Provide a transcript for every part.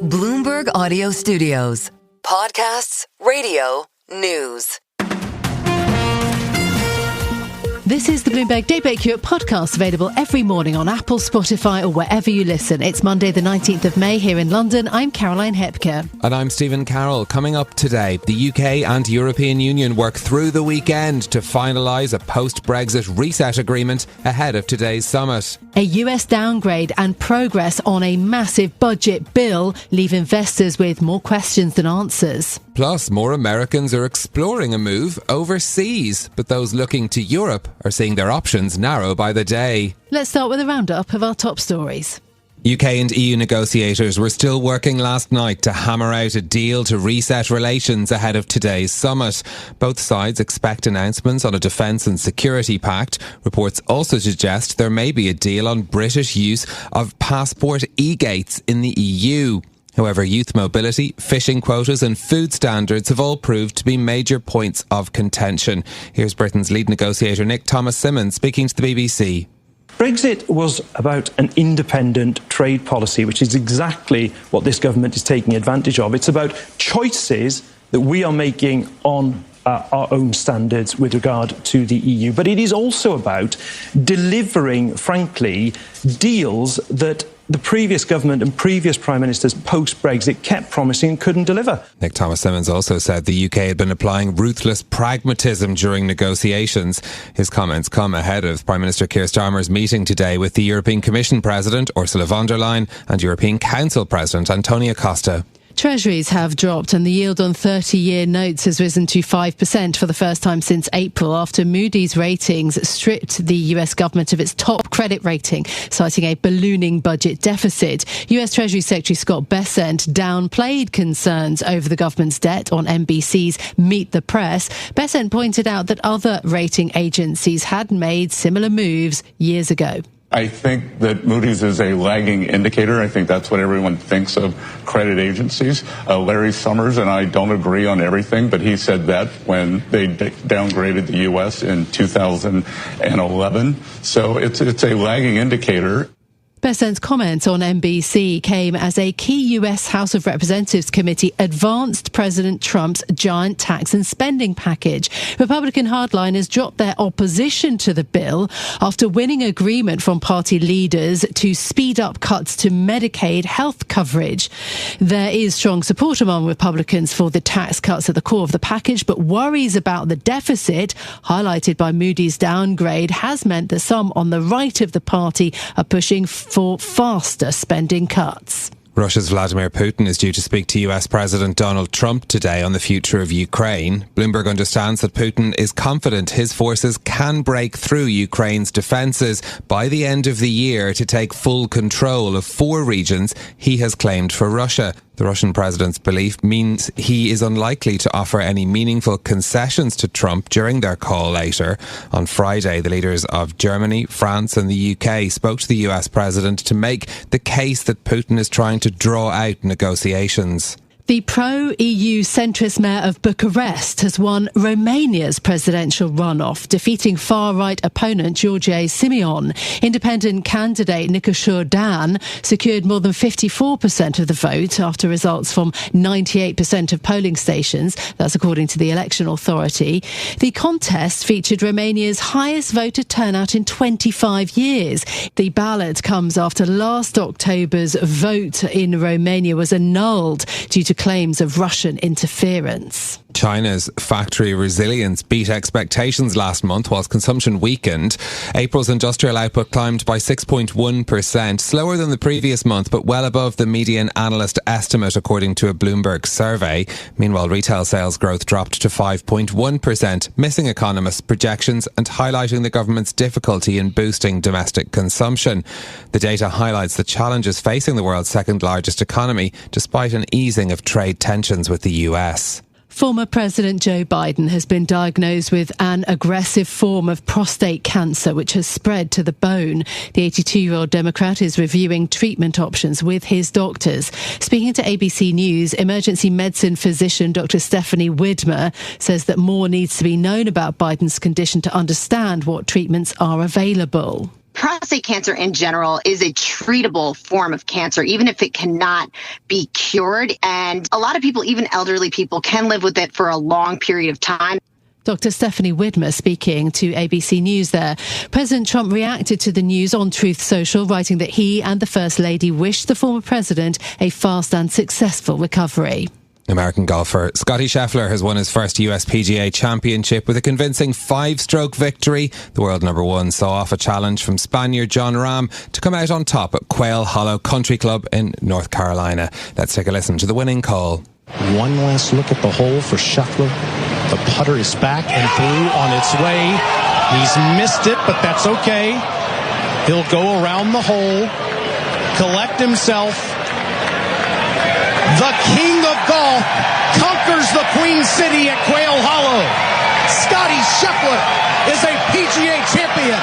Bloomberg Audio Studios. Podcasts, radio, news. This is the Bloomberg Daybreak podcast, available every morning on Apple, Spotify or wherever you listen. It's Monday the 19th of May here in London. I'm Caroline Hepker. And I'm Stephen Carroll. Coming up today, the UK and European Union work through the weekend to finalise a post-Brexit reset agreement ahead of today's summit. A US downgrade and progress on a massive budget bill leave investors with more questions than answers. Plus, more Americans are exploring a move overseas, but those looking to Europe are seeing their options narrow by the day. Let's start with a roundup of our top stories. UK and EU negotiators were still working last night to hammer out a deal to reset relations ahead of today's summit. Both sides expect announcements on a defence and security pact. Reports also suggest there may be a deal on British use of passport e-gates in the EU. However, youth mobility, fishing quotas and food standards have all proved to be major points of contention. Here's Britain's lead negotiator Nick Thomas-Symonds speaking to the BBC. Brexit was about an independent trade policy, which is exactly what this government is taking advantage of. It's about choices that we are making on our own standards with regard to the EU. But it is also about delivering, frankly, deals that the previous government and previous prime ministers post-Brexit kept promising and couldn't deliver. Nick Thomas-Symonds also said the UK had been applying ruthless pragmatism during negotiations. His comments come ahead of Prime Minister Keir Starmer's meeting today with the European Commission President Ursula von der Leyen and European Council President Antonio Costa. Treasuries have dropped and the yield on 30-year notes has risen to 5% for the first time since April after Moodys Ratings stripped the US government of its top credit rating, citing a ballooning budget deficit. US Treasury Secretary Scott Bessent downplayed concerns over the government's debt on NBC's Meet the Press. Bessent pointed out that other rating agencies had made similar moves years ago. I think that Moody's is a lagging indicator. I think that's what everyone thinks of credit agencies. Larry Summers and I don't agree on everything, but he said that when they downgraded the U.S. in 2011. So it's a lagging indicator. Bessent's comments on NBC came as a key US House of Representatives committee advanced President Trump's giant tax and spending package. Republican hardliners dropped their opposition to the bill after winning agreement from party leaders to speed up cuts to Medicaid health coverage. There is strong support among Republicans for the tax cuts at the core of the package, but worries about the deficit, highlighted by Moody's downgrade, has meant that some on the right of the party are pushing for faster spending cuts. Russia's Vladimir Putin is due to speak to US President Donald Trump today on the future of Ukraine. Bloomberg understands that Putin is confident his forces can break through Ukraine's defences by the end of the year to take full control of 4 regions he has claimed for Russia. The Russian president's belief means he is unlikely to offer any meaningful concessions to Trump during their call later. On Friday, the leaders of Germany, France and the UK spoke to the US president to make the case that Putin is trying to draw out negotiations. The pro-EU centrist mayor of Bucharest has won Romania's presidential runoff, defeating far-right opponent George Simeon. Independent candidate Nica Jordan secured more than 54% of the vote after results from 98% of polling stations. That's according to the election authority. The contest featured Romania's highest voter turnout in 25 years. The ballot comes after last October's vote in Romania was annulled due to claims of Russian interference. China's factory resilience beat expectations last month whilst consumption weakened. April's industrial output climbed by 6.1%, slower than the previous month but well above the median analyst estimate according to a Bloomberg survey. Meanwhile, retail sales growth dropped to 5.1%, missing economists' projections and highlighting the government's difficulty in boosting domestic consumption. The data highlights the challenges facing the world's second largest economy despite an easing of trade tensions with the US. Former President Joe Biden has been diagnosed with an aggressive form of prostate cancer, which has spread to the bone. The 82-year-old Democrat is reviewing treatment options with his doctors. Speaking to ABC News, emergency medicine physician Dr. Stephanie Widmer says that more needs to be known about Biden's condition to understand what treatments are available. prostate cancer in general is a treatable form of cancer, even if it cannot be cured. And a lot of people, even elderly people, can live with it for a long period of time. Dr. Stephanie Widmer speaking to ABC News there. President Trump reacted to the news on Truth Social, writing that he and the First Lady wished the former president a fast and successful recovery. American golfer Scottie Scheffler has won his first US PGA Championship with a convincing 5-stroke victory. The world number one saw off a challenge from Spaniard Jon Rahm to come out on top at Quail Hollow Country Club in North Carolina. Let's take a listen to the winning call. One last look at the hole for Scheffler. The putter is back and through on its way. He's missed it, but that's okay. He'll go around the hole, collect himself. The king of golf conquers the Queen City at Quail Hollow. Scottie Scheffler is a PGA champion.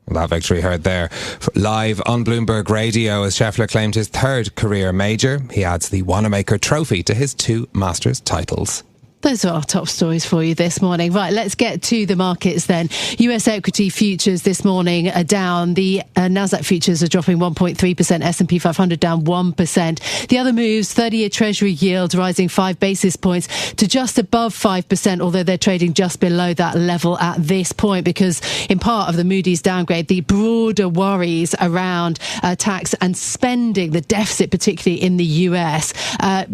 That victory heard there live on Bloomberg Radio as Scheffler claimed his third career major. He adds the Wanamaker Trophy to his 2 Masters titles. Those are our top stories for you this morning. Right, let's get to the markets then. US equity futures this morning are down. The Nasdaq futures are dropping 1.3%, S&P 500 down 1%. The other moves, 30-year Treasury yield rising 5 basis points to just above 5%, although they're trading just below that level at this point because in part of the Moody's downgrade, the broader worries around tax and spending, the deficit particularly in the US.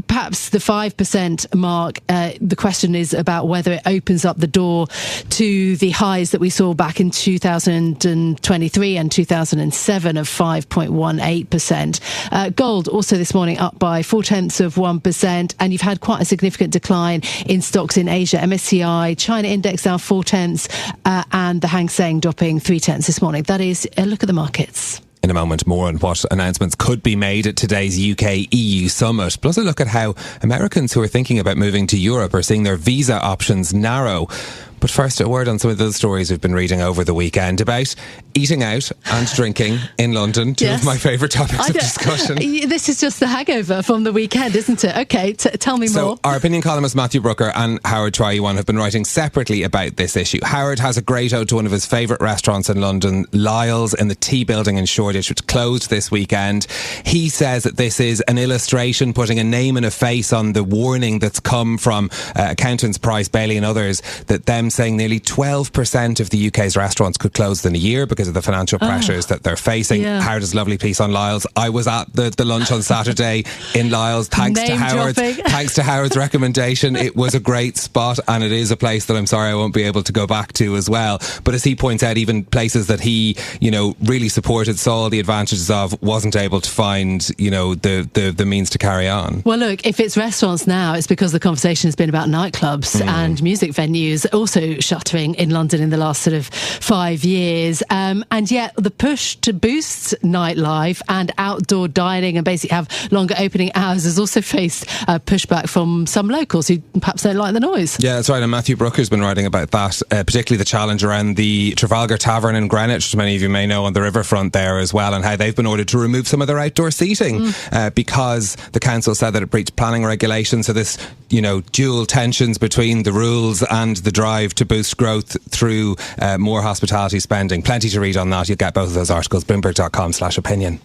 Perhaps the 5% mark, the question is about whether it opens up the door to the highs that we saw back in 2023 and 2007 of 5.18%. Gold also this morning up by 0.4%, and you've had quite a significant decline in stocks in Asia. MSCI China index down 0.4%, and the Hang Seng dropping 0.3 this morning. That is a look at the markets. In a moment, more on what announcements could be made at today's UKEU summit. Plus a look at how Americans who are thinking about moving to Europe are seeing their visa options narrow. But first, a word on some of those stories we've been reading over the weekend about eating out and drinking in London. Two of my favourite topics of discussion. This is just the hangover from the weekend, isn't it? OK, tell me more. So our opinion columnist Matthew Brooker and Howard Trayuan have been writing separately about this issue. Howard has a great ode to one of his favourite restaurants in London, Lyle's in the Tea Building in Shoreditch, which closed this weekend. He says that this is an illustration, putting a name and a face on the warning that's come from accountants Price, Bailey and others, that them saying nearly 12% of the UK's restaurants could close in a year because of the financial pressures that they're facing. Yeah. Howard has a lovely piece on Lyle's. I was at the lunch on Saturday in Lyle's thanks to Howard's recommendation. It was a great spot, and it is a place that I'm sorry I won't be able to go back to as well. But as he points out, even places that he, really supported, saw all the advantages of, wasn't able to find, the means to carry on. Well, look, if it's restaurants now, it's because the conversation has been about nightclubs and music venues also shuttering in London in the last sort of 5 years. And yet the push to boost nightlife and outdoor dining and basically have longer opening hours has also faced pushback from some locals who perhaps don't like the noise. Yeah, that's right. And Matthew Brooker's been writing about that, particularly the challenge around the Trafalgar Tavern in Greenwich, which many of you may know, on the riverfront there as well, and how they've been ordered to remove some of their outdoor seating because the council said that it breached planning regulations. So this, dual tensions between the rules and the drive to boost growth through more hospitality spending. Plenty to read on that. You'll get both of those articles, bloomberg.com/opinion.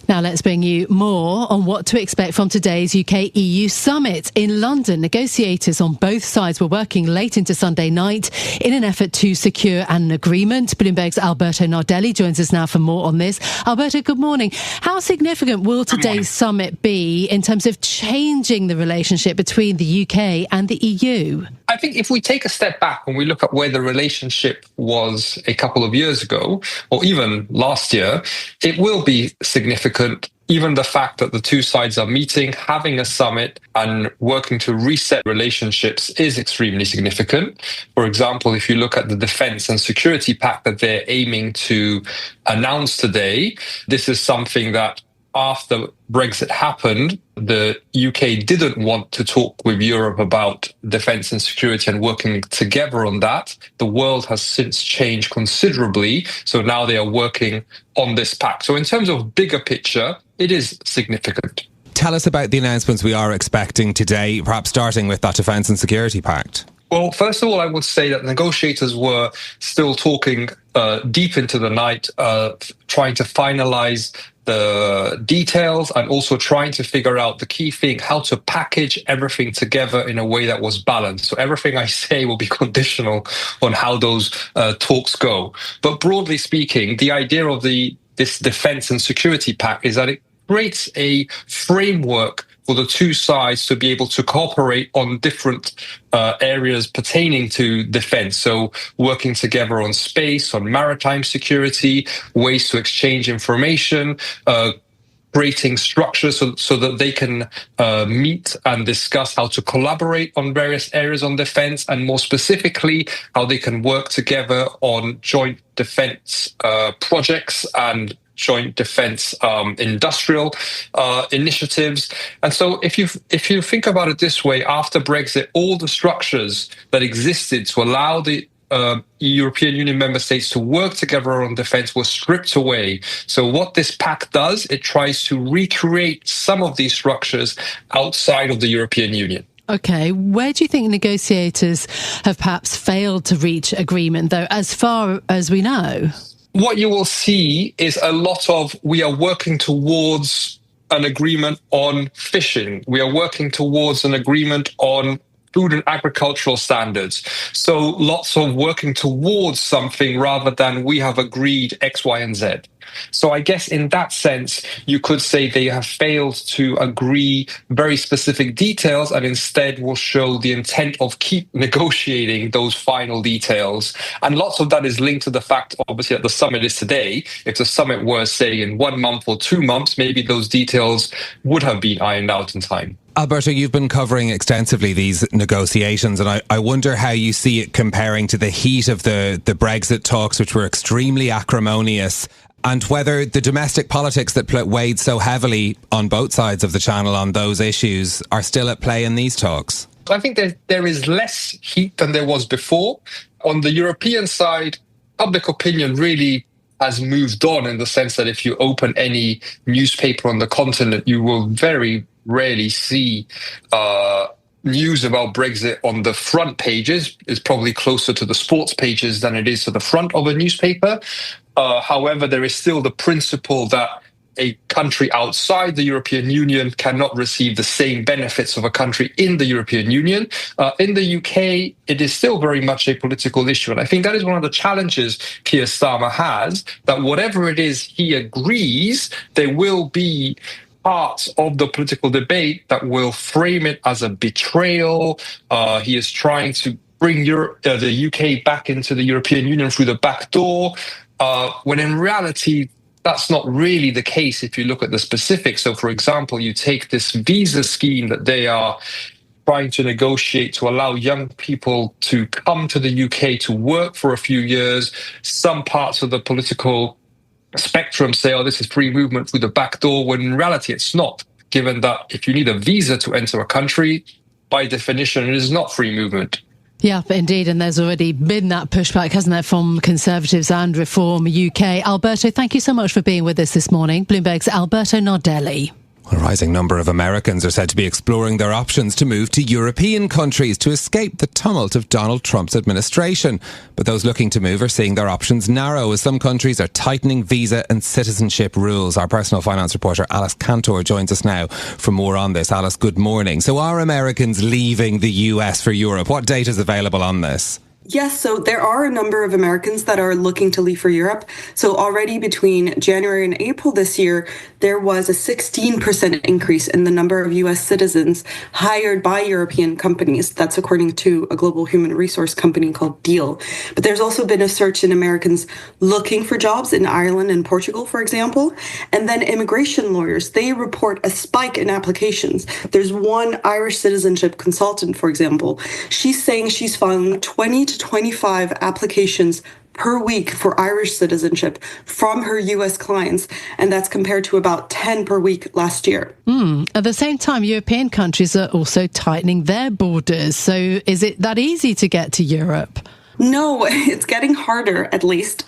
Now let's bring you more on what to expect from today's UK-EU summit. In London, negotiators on both sides were working late into Sunday night in an effort to secure an agreement. Bloomberg's Alberto Nardelli joins us now for more on this. Alberto, good morning. How significant will today's summit be in terms of changing the relationship between the UK and the EU? I think if we take a step back and we look at where the relationship was a couple of years ago, or even last year, it will be significant. Even the fact that the two sides are meeting, having a summit and working to reset relationships is extremely significant. For example, if you look at the defence and security pact that they're aiming to announce today, this is something that after Brexit happened, the UK didn't want to talk with Europe about defence and security and working together on that. The world has since changed considerably, so now they are working on this pact. So in terms of bigger picture, it is significant. Tell us about the announcements we are expecting today, perhaps starting with that defence and security pact. Well, first of all, I would say that negotiators were still talking deep into the night, trying to finalize the details and also trying to figure out the key thing, how to package everything together in a way that was balanced. So everything I say will be conditional on how those talks go. But broadly speaking, the idea of this defense and security pact is that it creates a framework for the two sides to be able to cooperate on different areas pertaining to defense. So working together on space, on maritime security, ways to exchange information, creating structures so that they can meet and discuss how to collaborate on various areas on defense, and more specifically, how they can work together on joint defense projects and joint defense industrial initiatives. And so if you think about it this way, after Brexit, all the structures that existed to allow the European Union member states to work together on defense were stripped away. So what this pact does, it tries to recreate some of these structures outside of the European Union. Okay, where do you think negotiators have perhaps failed to reach agreement, though, as far as we know? What you will see is a lot of, we are working towards an agreement on fishing. We are working towards an agreement on food and agricultural standards. So lots of working towards something rather than we have agreed X, Y, and Z. So I guess in that sense, you could say they have failed to agree very specific details and instead will show the intent of keep negotiating those final details. And lots of that is linked to the fact, obviously, that the summit is today. If the summit were, say, in 1 month or 2 months, maybe those details would have been ironed out in time. Alberto, you've been covering extensively these negotiations, and I wonder how you see it comparing to the heat of the Brexit talks, which were extremely acrimonious, and whether the domestic politics that weighed so heavily on both sides of the channel on those issues are still at play in these talks. I think there is less heat than there was before. On the European side, public opinion really has moved on, in the sense that if you open any newspaper on the continent, you will very rarely see news about Brexit on the front pages. It's probably closer to the sports pages than it is to the front of a newspaper. However, there is still the principle that a country outside the European Union cannot receive the same benefits of a country in the European Union. In the UK, it is still very much a political issue. And I think that is one of the challenges Keir Starmer has, that whatever it is he agrees, there will be parts of the political debate that will frame it as a betrayal. He is trying to bring the UK back into the European Union through the back door, when in reality, that's not really the case if you look at the specifics. So, for example, you take this visa scheme that they are trying to negotiate to allow young people to come to the UK to work for a few years. Some parts of the political spectrum say, oh, this is free movement through the back door, when in reality it's not, given that if you need a visa to enter a country, by definition, it is not free movement. Yeah, indeed, and there's already been that pushback, hasn't there, from Conservatives and Reform UK. Alberto, thank you so much for being with us this morning. Bloomberg's Alberto Nardelli. A rising number of Americans are said to be exploring their options to move to European countries to escape the tumult of Donald Trump's administration. But those looking to move are seeing their options narrow as some countries are tightening visa and citizenship rules. Our personal finance reporter Alice Cantor joins us now for more on this. Alice, good morning. So are Americans leaving the US for Europe? What data is available on this? Yes, so there are a number of Americans that are looking to leave for Europe. So already between January and April this year, there was a 16% increase in the number of U.S. citizens hired by European companies. That's according to a global human resource company called Deal. But there's also been a surge in Americans looking for jobs in Ireland and Portugal, for example. And then immigration lawyers, they report a spike in applications. There's one Irish citizenship consultant, for example. She's saying she's found 20 to 25 applications per week for Irish citizenship from her U.S. clients, and that's compared to about 10 per week last year. At the same time, European countries are also tightening their borders. So is it that easy to get to Europe? No, it's getting harder, at least.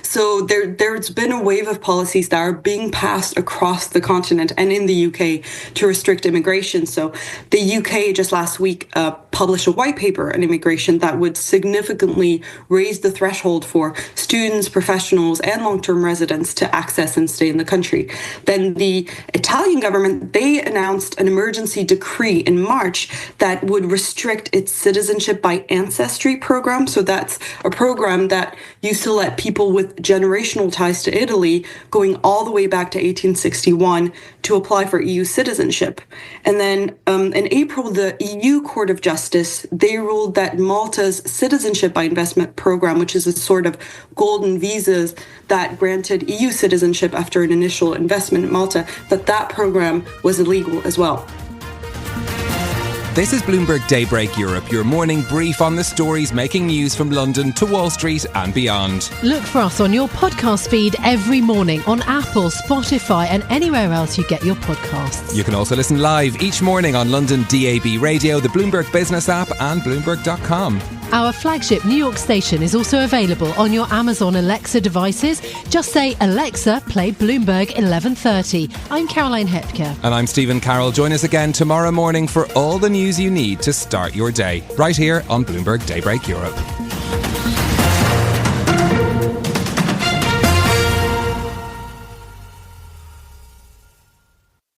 So there's been a wave of policies that are being passed across the continent and in the UK to restrict immigration. So the UK just last week published a white paper on immigration that would significantly raise the threshold for students, professionals, and long-term residents to access and stay in the country. Then the Italian government, they announced an emergency decree in March that would restrict its citizenship by ancestry program. So that's a program that used to let people with generational ties to Italy, going all the way back to 1861, to apply for EU citizenship. And then in April, the EU Court of Justice, they ruled that Malta's citizenship by investment program, which is a sort of golden visas that granted EU citizenship after an initial investment in Malta, that program was illegal as well. This is Bloomberg Daybreak Europe, your morning brief on the stories making news from London to Wall Street and beyond. Look for us on your podcast feed every morning on Apple, Spotify and anywhere else you get your podcasts. You can also listen live each morning on London DAB Radio, the Bloomberg Business app and Bloomberg.com. Our flagship New York station is also available on your Amazon Alexa devices. Just say, Alexa, play Bloomberg 1130. I'm Caroline Hepker. And I'm Stephen Carroll. Join us again tomorrow morning for all the news you need to start your day, right here on Bloomberg Daybreak Europe.